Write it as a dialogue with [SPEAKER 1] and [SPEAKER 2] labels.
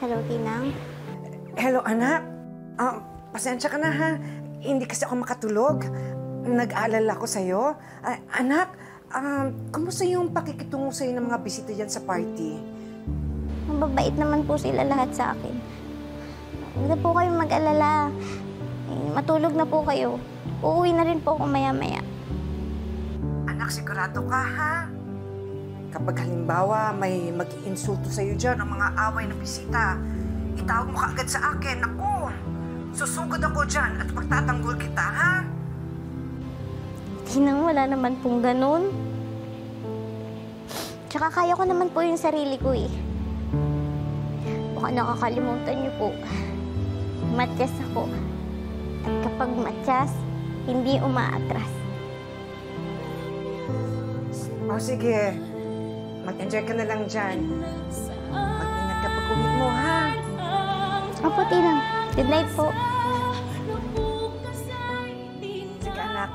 [SPEAKER 1] Hello, Tinang.
[SPEAKER 2] Hello, anak. Pasensya ka na, ha? Hindi kasi ako makatulog. Nag-aalala ko sa'yo. Anak, kumusta yung pakikitungo sa'yo ng mga bisita dyan sa party?
[SPEAKER 1] Mababait naman po sila lahat sa akin. Huwag na po kayong mag-alala. Matulog na po kayo. Uuwi na rin po ako maya-maya.
[SPEAKER 2] Anak, sigurado ka, ha? Kapag halimbawa may mag-iinsulto sa'yo dyan ng mga away na bisita, itawag mo kaagad sa akin. Ako, susugod ako dyan at pagtatanggol kita, ha?
[SPEAKER 1] Tinang, wala naman pong ganun. Tsaka kaya ko naman po yung sarili ko eh. Baka nakakalimutan niyo po. Matyas ako. At kapag matyas, hindi umaatras.
[SPEAKER 2] O sige, mag-enjoy ka na lang dyan. Mag-ingat ka pag-uwi mo, ha?
[SPEAKER 1] Opo, Tinang. Good night po.
[SPEAKER 2] Sige, anak.